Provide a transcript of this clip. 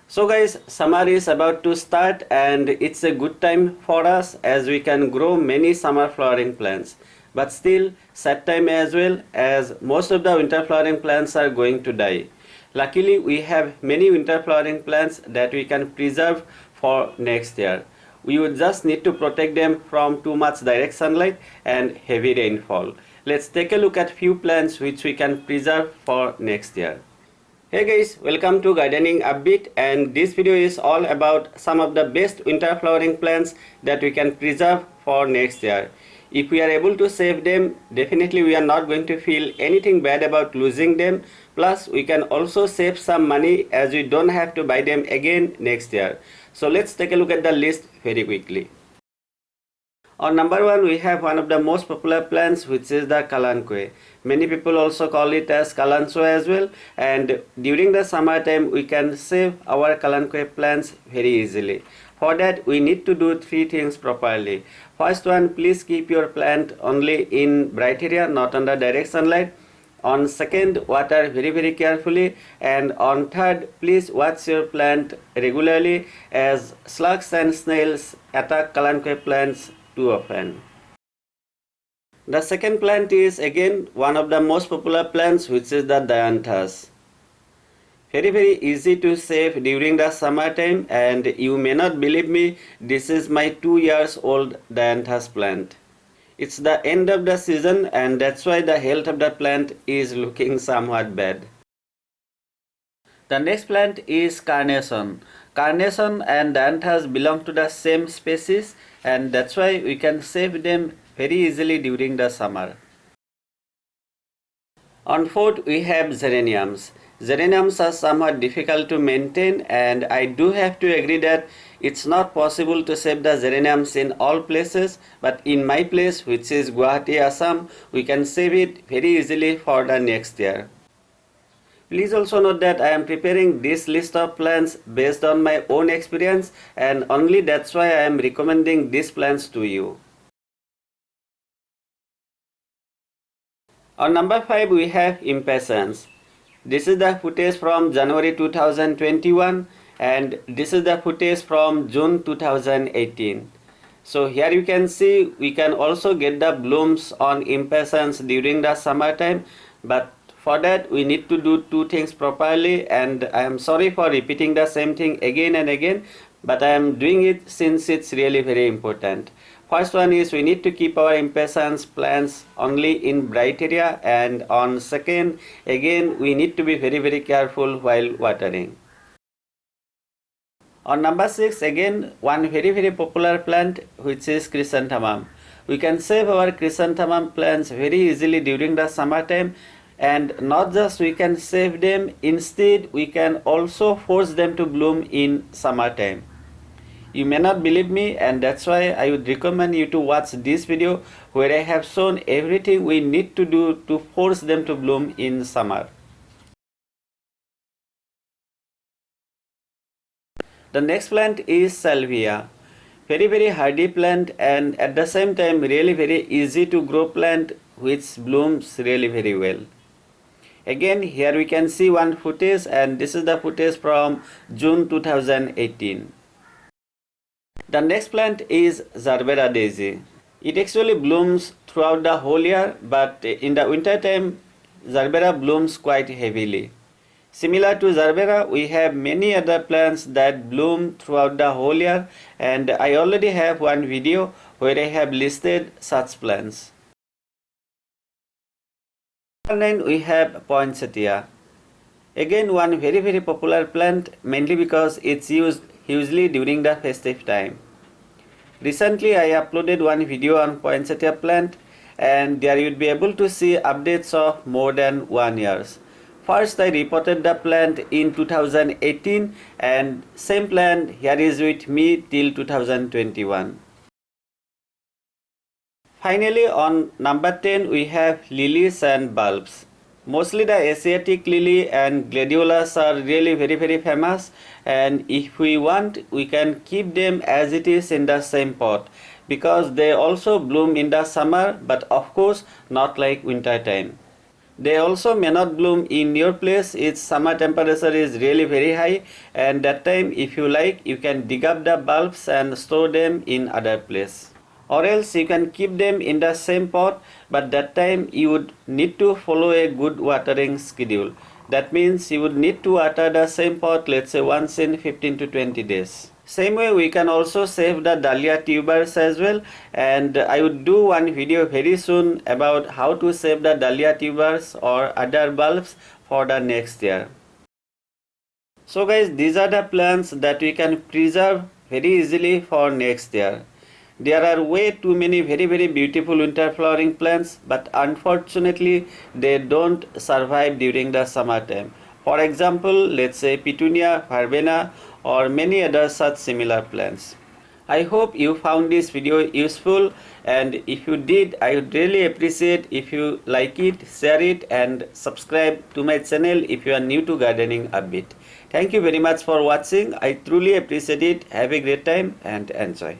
So guys, summer is about to start and it's a good time for us as we can grow many summer flowering plants. But still, sad time as well as most of the winter flowering plants are going to die. Luckily, we have many winter flowering plants that we can preserve for next year. We would just need to protect them from too much direct sunlight and heavy rainfall. Let's take a look at few plants which we can preserve for next year. Hey guys, welcome to Gardening Upbeat, and this video is all about some of the best winter flowering plants that we can preserve for next year. If we are able to save them, definitely we are not going to feel anything bad about losing them. Plus, we can also save some money as we don't have to buy them again next year. So let's take a look at the list very quickly. On number 1, we have one of the most popular plants, which is the kalanchoe. Many people also call it as kalanchoe as well, and during the summer time we can save our kalanchoe plants very easily. For that, we need to do 3 things properly. First one, please keep your plant only in bright area, not under direct sunlight. On second, water very carefully, and on third, please watch your plant regularly as slugs and snails attack kalanchoe plants too often. The second plant is again one of the most popular plants, which is the dianthus. Very easy to save during the summer time, and you may not believe me, this is my 2 years old dianthus plant. It's the end of the season and that's why the health of the plant is looking somewhat bad. The next plant is carnation. Carnation and dianthus belong to the same species, and that's why we can save them very easily during the summer. On fourth, we have geraniums. Geraniums are somewhat difficult to maintain, and I do have to agree that it's not possible to save the geraniums in all places, but in my place, which is Guwahati, Assam, we can save it very easily for the next year. Please also note that I am preparing this list of plants based on my own experience, and only that's why I am recommending these plants to you. On number 5, we have impatiens. This is the footage from January 2021 and this is the footage from June 2018. So here you can see we can also get the blooms on impatiens during the summertime, but for that we need to do 2 things properly, and I am sorry for repeating the same thing again and again, but I am doing it since it's really very important. First one is we need to keep our impatiens plants only in bright area, and on second, again we need to be very careful while watering. On number 6, again one very popular plant, which is chrysanthemum. We can save our chrysanthemum plants very easily during the summertime, and not just we can save them, instead we can also force them to bloom in summertime. You may not believe me, and that's why I would recommend you to watch this video where I have shown everything we need to do to force them to bloom in summer. The next plant is salvia. Very hardy plant, and at the same time really very easy to grow plant which blooms really very well. Again, here we can see one footage, and this is the footage from June 2018. The next plant is zarbera daisy. It actually blooms throughout the whole year, but in the winter time zarbera blooms quite heavily. Similar to zarbera, we have many other plants that bloom throughout the whole year, and I already have one video where I have listed such plants. Number 9, we have poinsettia. Again one very popular plant, mainly because it's used hugely during the festive time. Recently I uploaded one video on poinsettia plant, and there you would be able to see updates of more than 1 year. First I reported the plant in 2018, and same plant here is with me till 2021. Finally, on number 10, we have lilies and bulbs. Mostly the Asiatic lily and gladiolus are really very famous, and if we want we can keep them as it is in the same pot, because they also bloom in the summer, but of course not like winter time. They also may not bloom in your place if summer temperature is really very high, and that time if you like you can dig up the bulbs and store them in other place. Or else you can keep them in the same pot, but that time you would need to follow a good watering schedule. That means you would need to water the same pot, let's say once in 15 to 20 days. Same way we can also save the dahlia tubers as well, and I would do one video very soon about how to save the dahlia tubers or other bulbs for the next year. So guys, these are the plants that we can preserve very easily for next year. There are way too many very beautiful winter flowering plants, but unfortunately they don't survive during the summer time. For example, let's say petunia, verbena or many other such similar plants. I hope you found this video useful, and if you did, I would really appreciate if you like it, share it and subscribe to my channel if you are new to gardening a bit. Thank you very much for watching. I truly appreciate it. Have a great time and enjoy.